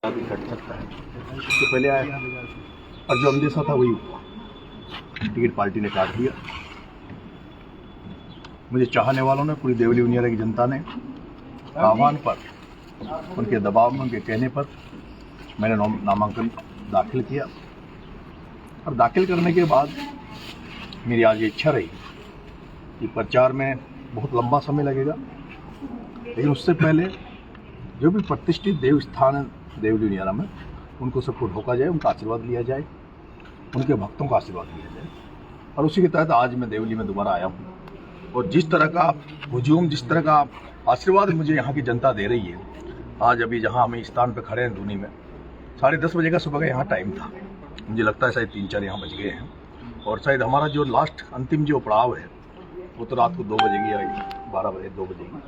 भी कट सकता है। उससे पहले आया और जो अंदेशा था वही हुआ। टिकट पार्टी ने काट दिया। मुझे चाहने वालों ने, पूरी देवली उनियारा की जनता ने आह्वान पर, उनके दबाव में, उनके कहने पर मैंने नामांकन दाखिल किया। और दाखिल करने के बाद मेरी आज ये इच्छा रही कि प्रचार में बहुत लंबा समय लगेगा, लेकिन उससे पहले जो भी प्रतिष्ठित देव स्थान है देवली उनियारा में, उनको सबको ढोका जाए, उनका आशीर्वाद लिया जाए, उनके भक्तों का आशीर्वाद लिया जाए। और उसी के तहत आज मैं देवली में दोबारा आया हूँ। और जिस तरह का हुजूम, जिस तरह का आशीर्वाद मुझे यहाँ की जनता दे रही है, आज अभी जहाँ हम इस स्थान पर खड़े हैं दूनी में, 10:30 बजे का सुबह का यहाँ टाइम था। मुझे लगता है शायद 3-4 यहाँ बज गए हैं। और शायद हमारा जो लास्ट अंतिम जो पड़ाव है वो तो रात को 2 बजेगी या 12 बजे 2 बजेगी।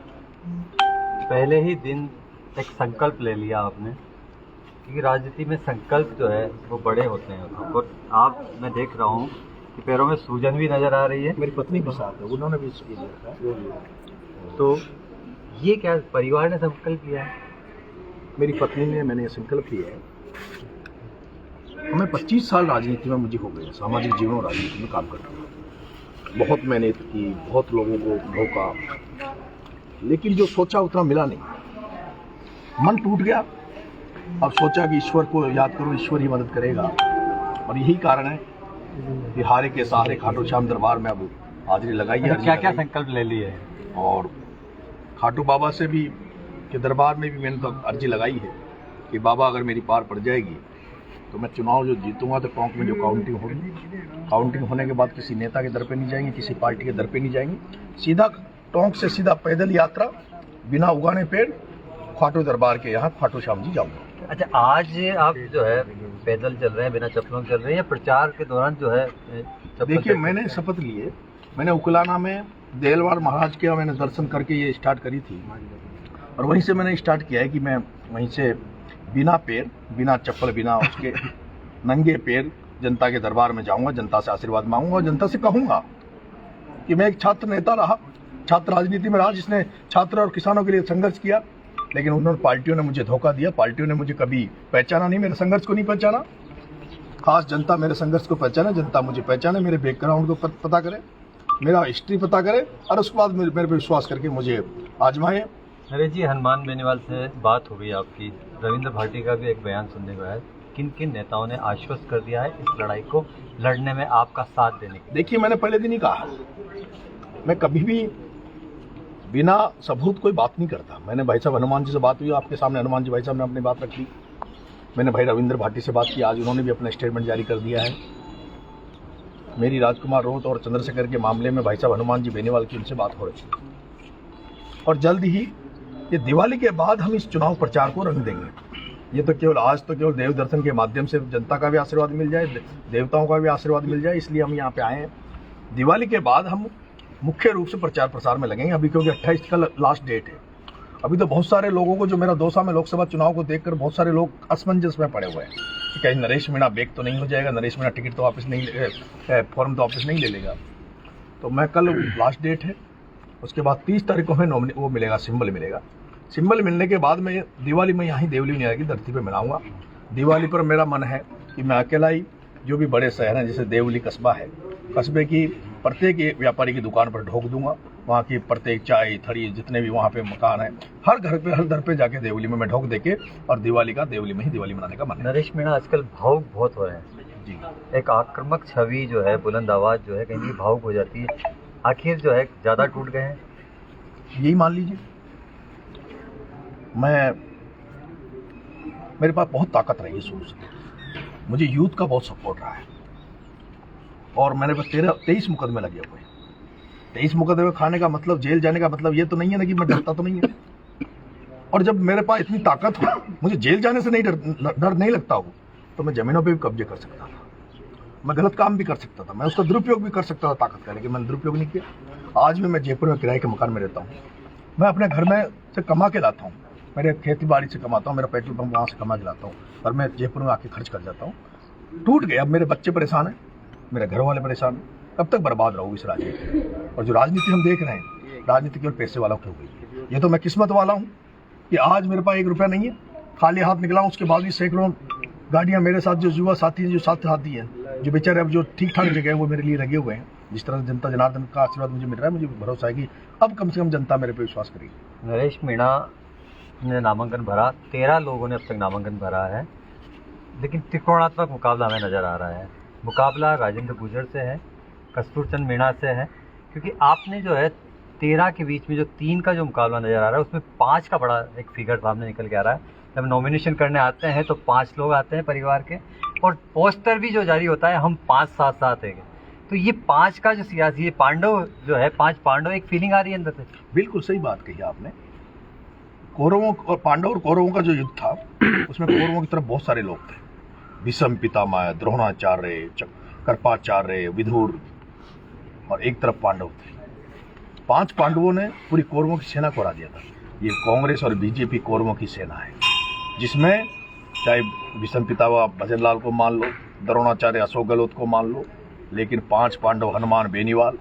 पहले ही दिन एक संकल्प ले लिया आपने, क्योंकि राजनीति में संकल्प जो है वो बड़े होते हैं। और आप, मैं देख रहा हूँ कि पैरों में सूजन भी नजर आ रही है। मेरी पत्नी के साथ है, उन्होंने भी ये देखा है। तो ये क्या परिवार ने संकल्प लिया है? मेरी पत्नी ने, मैंने ये संकल्प लिया है। हमें 25 साल राजनीति में मुझे हो गए, सामाजिक जीवन और राजनीति में काम करते हैं। बहुत मेहनत की, बहुत लोगों को धोखा, लेकिन जो सोचा उतना मिला नहीं। मन टूट गया। अब सोचा कि ईश्वर को याद करो, ईश्वर ही मदद करेगा। और यही कारण है कि हारे के सहारे खाटू श्याम दरबार में अब हाजिरी लगाई है। क्या क्या संकल्प ले लिए है? और खाटू बाबा से भी के दरबार में भी मैंने तो अर्जी लगाई है कि बाबा अगर मेरी पार पड़ जाएगी तो मैं चुनाव जो जीतूंगा तो टोंक में जो काउंटिंग होगी, काउंटिंग होने के बाद किसी नेता के दर पे नहीं जाएंगे, किसी पार्टी के दर पे नहीं जाएंगे, सीधा टोंक से सीधा पैदल यात्रा बिना उगाने पेड़ खाटू दरबार के यहाँ खाटू श्याम जी जाऊंगा। अच्छा, आज आप जो है पैदल चल रहे हैं, बिना चप्पलों चल रहे हैं, या प्रचार के दौरान जो है? देखिए, मैंने शपथ लिए, मैंने उकलाना में देलवाड़ महाराज के मैंने दर्शन करके ये स्टार्ट करी थी। और वहीं से मैंने स्टार्ट किया है कि मैं वहीं से बिना पैर, बिना चप्पल, बिना उसके नंगे पैर जनता के दरबार में जाऊंगा, जनता से आशीर्वाद मांगूंगा और जनता से कहूंगा कि मैं एक छात्र नेता रहा, छात्र राजनीति में रहा, जिसने छात्र और किसानों के लिए संघर्ष किया। लेकिन उन्होंने, पार्टियों ने मुझे धोखा दिया, पार्टियों ने मुझे कभी पहचाना नहीं, मेरे संघर्ष को नहीं पहचाना। खास जनता मेरे संघर्ष को पहचाने, जनता मुझे पहचाने, मेरे बैकग्राउंड को पता करे, मेरा हिस्ट्री पता करे और उसके बाद मेरे पे विश्वास करके मुझे आजमाए। नरेश जी, हनुमान बेनीवाल से बात हो गई आपकी, रविंद्र भाटी का भी एक बयान सुनने को है। किन किन नेताओं ने आश्वस्त कर दिया है इस लड़ाई को लड़ने में आपका साथ देने के? देखिए, मैंने पहले दिन ही कहा, मैं कभी भी बिना सबूत कोई बात नहीं करता। मैंने भाई साहब हनुमान जी से बात हुई, आपके सामने हनुमान जी भाई साहब ने अपनी बात रखी। मैंने भाई रविंद्र भाटी से बात की, आज उन्होंने भी अपना स्टेटमेंट जारी कर दिया है। मेरी राजकुमार रोहत और चंद्रशेखर के मामले में भाई साहब हनुमान जी बेनीवाल की उनसे बात हो रही है। और जल्द ही ये दिवाली के बाद हम इस चुनाव प्रचार को रंग देंगे। ये तो केवल आज तो केवल देव दर्शन के माध्यम से जनता का भी आशीर्वाद मिल जाए, देवताओं का भी आशीर्वाद मिल जाए, इसलिए हम यहाँ पे आए हैं। दिवाली के बाद हम मुख्य रूप से प्रचार प्रसार में लगेंगे। अभी क्योंकि 28 का लास्ट डेट है। अभी तो बहुत सारे लोगों को, जो मेरा 2 साल में लोकसभा चुनाव को देखकर बहुत सारे लोग असमंजस में पड़े हुए हैं कि कहीं नरेश मीणा बैक तो नहीं हो जाएगा, नरेश मीणा टिकट तो वापस नहीं, फॉर्म तो वापस नहीं ले लेगा। तो मैं कल, लास्ट डेट है, उसके बाद 30 तारीख को हमें वो मिलेगा, सिंबल मिलेगा। सिंबल मिलने के बाद मैं दिवाली में यहाँ देवली उनियारा की धरती पर मनाऊंगा। दिवाली पर मेरा मन है कि मैं अकेला ही जो भी बड़े शहर हैं, जैसे देवली कस्बा है, कस्बे की प्रत्येक व्यापारी की दुकान पर ढोक दूंगा। वहाँ की प्रत्येक चाय थड़ी, जितने भी वहाँ पे मकान है, हर घर पे जाके देवली में मैं ढोक देके और दिवाली का देवली में ही दिवाली मनाने का मन है। नरेश मीणा आजकल भावुक बहुत हो रहे हैं जी। एक आक्रामक छवि जो है, बुलंद आवाज जो है, कहीं भावुक हो जाती है। आखिर जो है ज्यादा टूट गए हैं, यही मान लीजिए। मेरे पास बहुत ताकत रही है शुरू से, मुझे यूथ का बहुत सपोर्ट रहा है। और मैंने बस 23 मुकदमे लगे हुए। 23 मुकदमे खाने का मतलब, जेल जाने का मतलब ये तो नहीं है ना कि मैं डरता तो नहीं है। और जब मेरे पास इतनी ताकत हो, मुझे जेल जाने से नहीं डर नहीं लगता हो, तो मैं जमीनों पे भी कब्जे कर सकता था, मैं गलत काम भी कर सकता था, मैं उसका दुरुपयोग भी कर सकता था ताकत का, लेकिन मैंने दुरुपयोग नहीं किया। आज भी मैं जयपुर में किराए के मकान में रहता हूँ। मैं अपने घर में से कमा के लाता हूँ, मेरे खेती बाड़ी से कमाता हूँ, मेरा पेट्रोल पंप वहाँ से कमा के लाता हूँ, और मैं जयपुर में आके खर्च कर जाता हूँ। टूट गए। अब मेरे बच्चे परेशान हैं, मेरे घर वाले परेशान हैं। कब तक बर्बाद रहूँ इस राजनीति? और जो राजनीति हम देख रहे हैं, राजनीति केवल पैसे वालों की हो गई। ये तो मैं किस्मत वाला हूँ कि आज मेरे पास 1 रुपया नहीं है, खाली हाथ निकला हूं, उसके बाद भी सैकड़ों गाड़ियां मेरे साथ, जो युवा साथी हैं, जो साथ साथी हैं, जो बेचारे अब जो ठीक ठाक जगह है वो मेरे लिए लगे हुए हैं। जिस तरह से जनता जनार्दन का आशीर्वाद मुझे मिल रहा है, मुझे भरोसा है कि अब कम से कम जनता मेरे पे विश्वास करेगी। नरेश मीणा ने नामांकन भरा, 13 लोगों ने अब तक नामांकन भरा है, लेकिन त्रिकोणात्मक मुकाबला हमें नजर आ रहा है। मुकाबला राजेंद्र गुर्जर से है, कस्तूरचंद मीणा से है, क्योंकि आपने जो है 13 के बीच में जो 3 का जो मुकाबला नजर आ रहा है, उसमें 5 का बड़ा एक फिगर सामने निकल के आ रहा है। जब नॉमिनेशन करने आते हैं तो 5 लोग आते हैं परिवार के, और पोस्टर भी जो जारी होता है हम 5 साथ साथ हैं। तो ये 5 का जो सियासी, ये पांडव जो है, 5 पांडव, एक फीलिंग आ रही है अंदर से। बिल्कुल सही बात कही आपने। कौरवों और पांडव और कौरवों का जो युद्ध था, उसमें कौरवों की तरफ बहुत सारे लोग थे, भीष्म पितामह, द्रोणाचार्य, कृपाचार्य, विदुर, और एक तरफ पांडव थे। 5 पांडवों ने पूरी कौरवों की सेना को हरा दिया था। ये कांग्रेस और बीजेपी कौरवों की सेना है, जिसमें चाहे भीष्म पितामह भजनलाल को मान लो, द्रोणाचार्य अशोक गहलोत को मान लो, लेकिन 5 पांडव हनुमान बेनीवाल,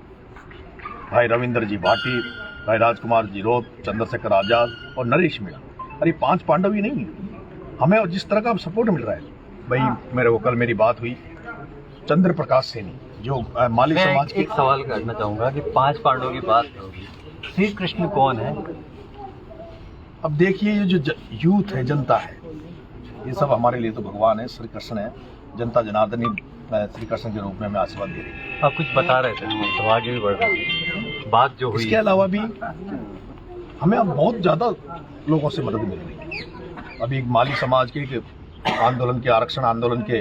भाई रविंद्र जी भाटी, भाई राजकुमार जी रोत, चंद्रशेखर आजाद और नरेश मीणा, अरे 5 पांडव ही नहीं है हमें। और जिस तरह का सपोर्ट मिल रहा है भाई, मेरे वो कल मेरी बात हुई चंद्र प्रकाश सैनी, जो माली समाज के। एक सवाल करना चाहूंगा कि 5 पांडवों की बात होगी, श्री कृष्ण कौन है? अब देखिए, ये जो यूथ है, जनता है, ये सब हमारे लिए तो भगवान है, श्री कृष्ण है। जनता जनार्दनी श्री कृष्ण के रूप में हमें आशीर्वाद दे रही है। आप कुछ बता रहे थे, तो आगे भी बढ़ रहे थे, बात जो हुई। इसके अलावा भी हमें अब बहुत ज़्यादा लोगों से मदद मिल रही है। अभी एक माली समाज के आंदोलन के, आरक्षण आंदोलन के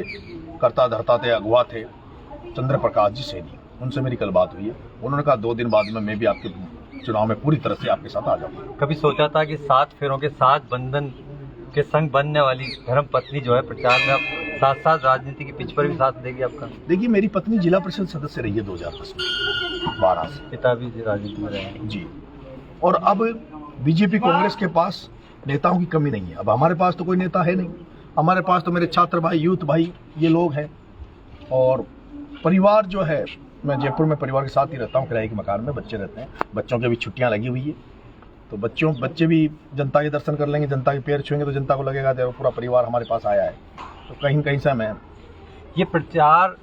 कर्ता धर्ता थे, अगुवा थे चंद्र प्रकाश जी सैनी, उनसे मेरी कल बात हुई है। उन्होंने कहा 2 दिन बाद में मैं भी आपके चुनाव में पूरी तरह से आपके साथ आ जाऊंगा। कभी सोचा था कि 7 फेरों के 7 बंधन के संग बनने वाली धर्म पत्नी जो है प्रचार में अब साथ साथ राजनीति की पिच पर भी साथ देगी आपका? देखिए, मेरी पत्नी जिला परिषद सदस्य रही है 2010 में, 12 से। पिता भी राजनीति में रहे हैं जी। और अब बीजेपी कांग्रेस के पास नेताओं की कमी नहीं है। अब हमारे पास तो कोई नेता है नहीं, हमारे पास तो मेरे छात्र भाई, यूथ भाई, ये लोग हैं। और परिवार जो है, मैं जयपुर में परिवार के साथ ही रहता हूँ, किराए के मकान में, बच्चे रहते हैं, बच्चों की भी छुट्टियाँ लगी हुई है, तो बच्चे भी जनता के दर्शन कर लेंगे, जनता के पैर छुएंगे तो जनता को लगेगा कि पूरा परिवार हमारे पास आया है। तो कहीं कहीं से मैं, ये प्रचार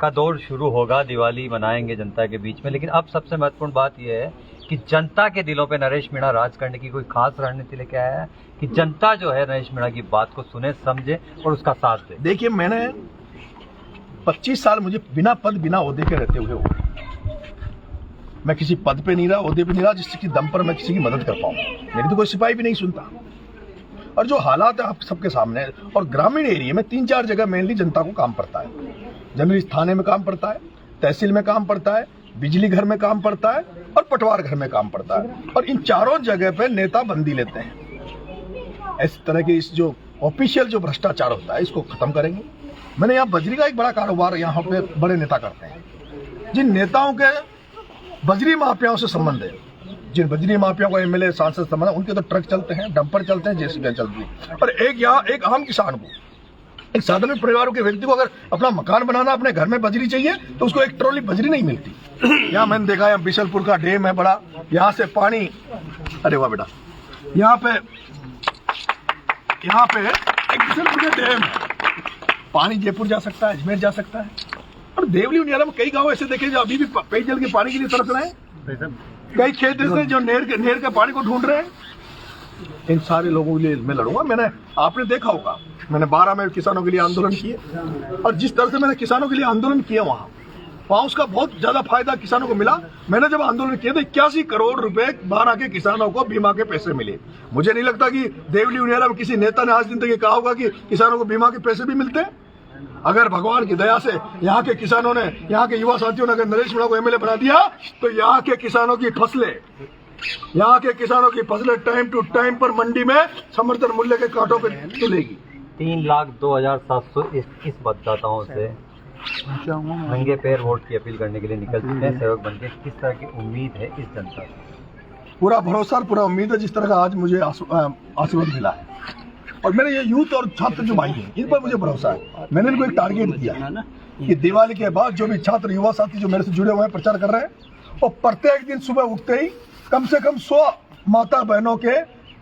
का दौर शुरू होगा, दिवाली मनाएंगे जनता के बीच में, लेकिन अब सबसे महत्वपूर्ण बात यह है कि जनता के दिलों पे नरेश मीणा राज करने की कोई खास रणनीति लेके आया है कि जनता जो है नरेश मीणा की बात को सुने, समझे और उसका साथ दे। देखिए, मैंने 25 साल मुझे बिना पद बिना ओहदे के रहते हुए हो गए। मैं किसी पद पे नहीं रहा, ओहदे पे नहीं रहा, जिसकी दम पर मैं किसी की मदद कर पाऊँ। मेरी तो कोई सिपाही भी नहीं सुनता। और जो हालात है आप सबके सामने है, और ग्रामीण एरिया में 3-4 जगह मेनली जनता को काम पड़ता है। जनरली थाने में काम पड़ता है, तहसील में काम पड़ता है, बिजली घर में काम पड़ता है और पटवार घर में काम पड़ता है। और इन चारों जगह पे नेता बंदी लेते हैं। इस तरह के इस जो ऑफिशियल जो भ्रष्टाचार होता है, इसको खत्म करेंगे। मैंने यहाँ बजरी का एक बड़ा कारोबार यहाँ पे बड़े नेता करते हैं, जिन नेताओं के बजरी माफियाओं से संबंध है, जिन बजरी माफियाओं को एमएलए सांसद संबंध है, उनके तो ट्रक चलते हैं, डंपर चलते हैं, जेसीबी चलती है। और एक आम किसान को, एक साधारण परिवार के व्यक्ति को अगर अपना मकान बनाना, अपने घर में बजरी चाहिए, तो उसको एक ट्रॉली बजरी नहीं मिलती। यहाँ मैंने देखा, यहाँ बिशलपुर का डैम है बड़ा, यहाँ से पानी, अरे वाह बेटा, यहाँ पे एक बिशलपुर का डैम है, पानी जयपुर जा सकता है, अजमेर जा सकता है। और देवली उनियारा में कई गांव ऐसे देखे जो अभी भी पेयजल के पानी के लिए तरस रहे हैं। कई खेत ऐसे जो नहर के पानी को ढूंढ रहे हैं। इन सारे लोगों के लिए मैं लड़ूंगा। आपने देखा होगा, मैंने 12 में किसानों के लिए आंदोलन किए, और जिस तरह से मैंने किसानों के लिए आंदोलन किया, वहाँ उसका बहुत ज्यादा फायदा किसानों को मिला। मैंने जब आंदोलन किया तो 81 करोड़ रुपए 12 के किसानों को बीमा के पैसे मिले। मुझे नहीं लगता कि देवली उनियारा में किसी नेता ने आज दिन तक ये कहा होगा कि किसानों को बीमा के पैसे भी मिलते हैं। अगर भगवान की दया से यहाँ के किसानों ने, यहाँ के युवा साथियों ने अगर नरेश मीणा को एमएलए बना दिया, तो यहाँ के किसानों की फसलें टाइम टू टाइम पर मंडी में समर्थन मूल्य के कांटों पर चलेगी। 3,02,721 मतदाताओं से नंगे पैर वोट की अपील करने के लिए निकल चुके हैं सेवक बनके। किस तरह की उम्मीद है इस जनता से? पूरा भरोसा और पूरा उम्मीद है, जिस तरह का आज मुझे आशीर्वाद मिला है। और मेरे ये यूथ और छात्र जो भाई हैं, इन पर मुझे भरोसा है। मैंने इनको एक टारगेट दिया कि दिवाली के बाद जो भी छात्र युवा साथी जो मेरे से जुड़े हुए हैं, प्रचार कर रहे हैं, और प्रत्येक दिन सुबह उठते ही कम से कम 100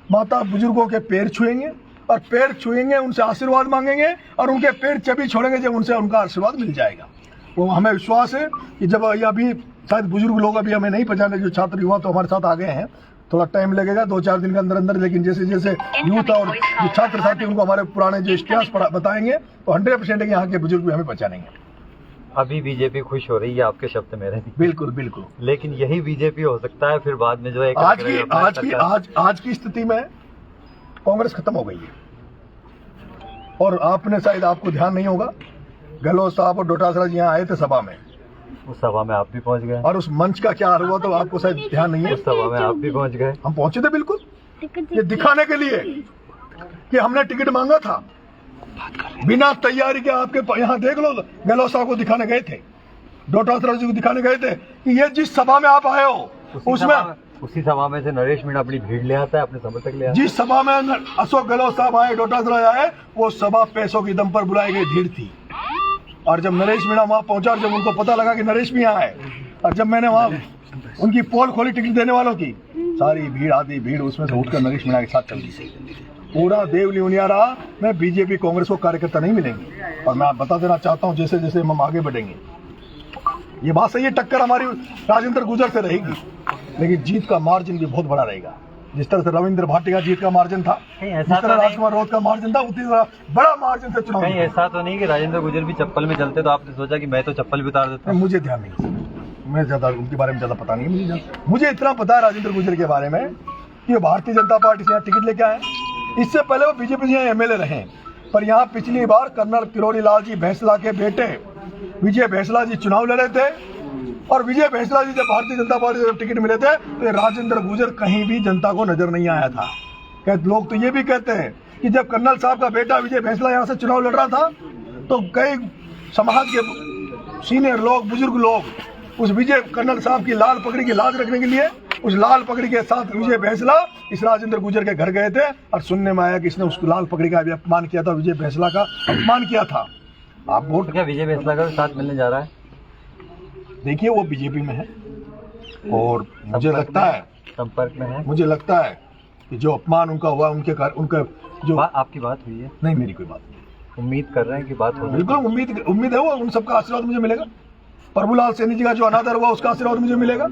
माता बुजुर्गों के पैर छुएंगे और पैर छुएंगे, उनसे आशीर्वाद मांगेंगे और उनके पैर चबी छोड़ेंगे जब उनसे उनका आशीर्वाद मिल जाएगा। वो हमें विश्वास है कि जब ये अभी शायद बुजुर्ग लोग अभी हमें नहीं पहचाने, जो छात्र युवा तो हमारे साथ आ गए हैं, थोड़ा टाइम लगेगा 2-4 दिन के अंदर अंदर, लेकिन जैसे जैसे यूथ और जो छात्र साथी उनको हमारे पुराने जो इतिहास बताएंगे तो 100% यहाँ के बुजुर्ग भी हमें पहचानेंगे। अभी बीजेपी खुश हो रही है, आपके शब्द मेरे नहीं। बिल्कुल बिल्कुल। लेकिन यही बीजेपी हो सकता है फिर बाद में जो एक आज की स्थिति में कांग्रेस खत्म हो गई है। और आपने शायद, आपको ध्यान नहीं होगा, गहलोत साहब और डोटासरा जी यहाँ आए थे सभा में, उस सभा में आप भी पहुंच गए, और उस मंच का क्या हाल हुआ तो आपको शायद ध्यान नहीं है। उस सभा में आप भी पहुंच गए। हम पहुंचे थे बिल्कुल, ये दिखाने के लिए कि हमने टिकट मांगा था, बिना तैयारी के। आपके यहाँ देख लो, गहलोत साहब को दिखाने गए थे, डोटासरा जी को दिखाने गए थे कि ये जिस सभा में आप आए हो उसी सभा में से नरेश मीणा अपनी भीड़ ले आता है, अपने समर्थक ले आता है। जिस सभा में अशोक गहलोत साहब आए, डोटासरा आए, वो सभा पैसों की दम पर बुलाई गई भीड़ थी। और जब नरेश मीणा वहां पहुंचा, जब उनको पता लगा कि नरेश भी यहाँ है, और जब मैंने वहां उनकी पोल खोली टिकट देने वालों की, सारी भीड़, आधी भीड़ उसमें से उठकर नरेश मीणा के साथ चल गई। पूरा देवली उनियारा में बीजेपी कांग्रेस को कार्यकर्ता नहीं मिलेंगे। और मैं बता देना चाहता हूं, जैसे जैसे हम आगे बढ़ेंगे, ये बात सही है, टक्कर हमारी राजेंद्र गुर्जर से रहेगी, लेकिन जीत का मार्जिन भी बहुत बड़ा रहेगा। जिस तरह से रविंद्र भाटी का जीत का मार्जिन था, जिस तरह राजकुमार राउत का मार्जिन था, उसी तरह बड़ा मार्जिन से चुनाव। कहीं ऐसा तो नहीं कि राजेंद्र गुर्जर भी चप्पल में चलते तो आपने सोचा कि मैं तो चप्पल भी उतार देता हूं? मुझे ध्यान नहीं, मैं ज्यादा उनके बारे में ज्यादा पता नहीं है। मुझे इतना पता है राजेंद्र गुर्जर के बारे में कि वो भारतीय जनता पार्टी से यहाँ टिकट लेके आए। इससे पहले वो बीजेपी से यहाँ MLA रहे, पर यहाँ पिछली बार कर्नल किरोड़ी लाल जी भैंसला के बेटे विजय भैंसला जी चुनाव लड़े थे, और विजय भैंसला जी जब भारतीय जनता पार्टी से टिकट मिले थे तो राजेंद्र गुर्जर कहीं भी जनता को नजर नहीं आया था। लोग तो ये भी कहते हैं कि जब कर्नल साहब का बेटा विजय भैंसला यहाँ से चुनाव लड़ रहा था तो कई समाज के सीनियर लोग, बुजुर्ग लोग उस विजय कर्नल साहब की लाल पगड़ी की लाज रखने के लिए उस लाल पगड़ी के साथ विजय भैंसला इस राजेंद्र गुर्जर के घर गए थे, और सुनने में आया कि इसने उस लाल पगड़ी का भी अपमान किया था, विजय भैंसला का अपमान किया था। आप वोट क्या विजय भैंसला का साथ मिलने जा रहा है? देखिए, वो बीजेपी में है और मुझे लगता है संपर्क में है। मुझे लगता है कि जो अपमान उनका हुआ, उनका जो आपकी बात हुई है? नहीं, मेरी कोई बात नहीं। उम्मीद कर रहे हैं कि बात हो। बिल्कुल उम्मीद है, वो उन सबका आशीर्वाद मुझे मिलेगा। प्रभुलाल सैनी जी का जो अनादर हुआ उसका आशीर्वाद मुझे मिलेगा।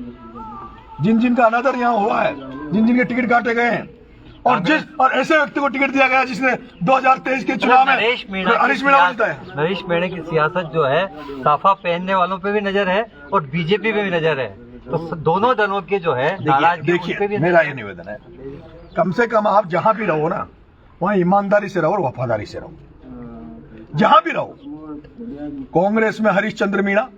जिन का अनादर यहाँ हुआ है, जिन के टिकट काटे गए हैं, और ऐसे व्यक्ति को टिकट दिया गया जिसने 2023 के चुनाव में नरेश मीणा की सियासत जो है, साफा पहनने वालों पे भी नजर है और बीजेपी पे भी नजर है, तो दोनों दलों के जो है देखिए, मेरा ये निवेदन है, कम से कम आप जहां भी रहो ना, वहां ईमानदारी से रहो और वफादारी से रहो। जहां भी रहो, कांग्रेस में हरीश चंद्र मीणा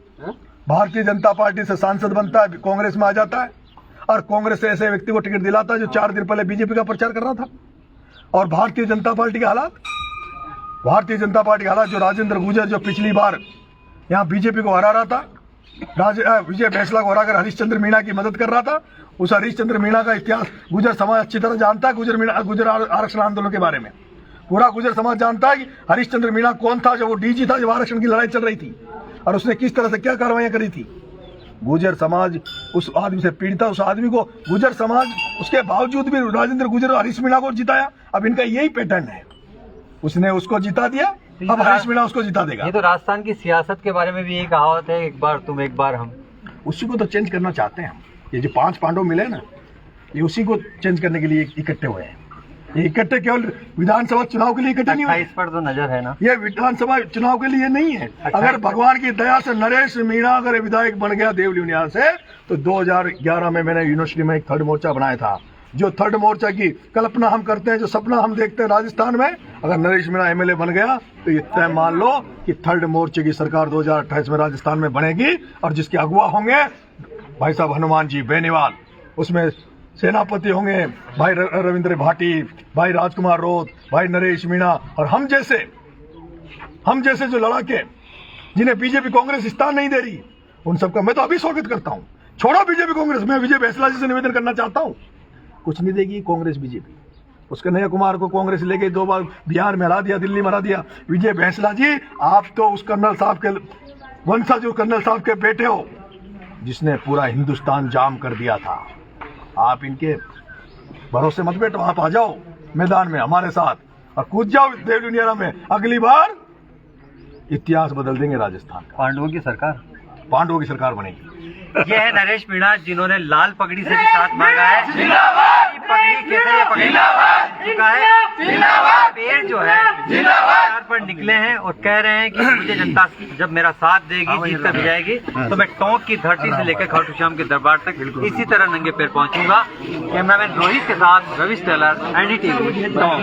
भारतीय जनता पार्टी से सांसद बनता है, कांग्रेस में आ जाता है, और कांग्रेस से ऐसे व्यक्ति को टिकट दिलाता है जो 4 दिन पहले बीजेपी का प्रचार कर रहा था। और भारतीय जनता पार्टी के हालात, जो राजेंद्र गुर्जर जो पिछली बार यहाँ बीजेपी को हरा रहा था, विजय भैंसला को हराकर हरीश चंद्र मीणा की मदद कर रहा था, उस हरीश चंद्र मीणा का इतिहास गुर्जर समाज अच्छी तरह जानता है। गुर्जर आरक्षण आंदोलन के बारे में पूरा गुर्जर समाज जानता है कि हरीश चंद्र मीणा कौन था, जब वो DG था, जब आरक्षण की लड़ाई चल रही थी, और उसने किस तरह से क्या कार्रवाइयां करी थी। गुर्जर समाज उस आदमी से पीड़ित था, उस आदमी को गुर्जर समाज उसके बावजूद भी राजेंद्र गुर्जर और हरीश मीणा को जिताया। अब इनका यही पैटर्न है, उसने उसको जिता दिया, अब हरीश मीणा उसको जिता देगा। ये तो राजस्थान की सियासत के बारे में भी यही कहावत है, एक बार तुम एक बार हम। उसी को तो चेंज करना चाहते हैं हम। ये जो 5 पांडव मिले ना, ये उसी को चेंज करने के लिए इकट्ठे हुए हैं। ये इकट्ठे केवल विधानसभा चुनाव के लिए इकट्ठे नहीं हुए, इस पर तो नजर है ना, ये विधानसभा चुनाव के लिए नहीं है। अगर भगवान की दया से नरेश मीणा अगर विधायक बन गया देवली उनियाल से, तो 2011 में मैंने यूनिवर्सिटी में एक 3rd मोर्चा बनाया था। जो 3rd मोर्चा की कल्पना हम करते हैं, जो सपना हम देखते हैं राजस्थान में, अगर नरेश मीणा MLA बन गया तो ये तय मान लो कि 3rd मोर्चे की सरकार 2028 में राजस्थान में बनेगी, और जिसके अगुवा होंगे भाई साहब हनुमान जी बेनीवाल, उसमें सेनापति होंगे भाई रविंद्र भाटी, भाई राजकुमार राउत, भाई नरेश मीणा, और हम जैसे जो लड़ाके जिन्हें बीजेपी कांग्रेस स्थान नहीं दे रही, उन सबका मैं तो अभी स्वागत करता हूं। छोड़ो बीजेपी कांग्रेस, मैं विजय भैंसला जी से निवेदन करना चाहता हूं, कुछ नहीं देगी कांग्रेस बीजेपी। उसके कन्हैया कुमार को कांग्रेस ले गई, 2 बार बिहार में हरा दिया, दिल्ली में हरा दिया। विजय भैंसला जी, आप तो उस कर्नल साहब के वंशज, कर्नल साहब के बेटे हो, जिसने पूरा हिंदुस्तान जाम कर दिया था। आप इनके भरोसे मत बैठो, आप आ जाओ मैदान में हमारे साथ, और कूद जाओ देव दुनिया में। अगली बार इतिहास बदल देंगे राजस्थान का। पांडवों की सरकार, पांडवों की सरकार बनेगी। ये है नरेश मीणा, जिन्होंने लाल पगड़ी से भी साथ मांगा है। पगड़ी कैसे ये पगड़ी चुका है, पेड़ जो है सरकार पर निकले हैं और कह रहे हैं कि मुझे जनता जब मेरा साथ देगी, जीत कर जाएगी, तो मैं टोंक की धरती से लेकर खाटू श्याम के दरबार तक इसी तरह नंगे पैर पहुंचूंगा। कैमरामैन रोहित के साथ रविश टेलर, NDTV, टोंक।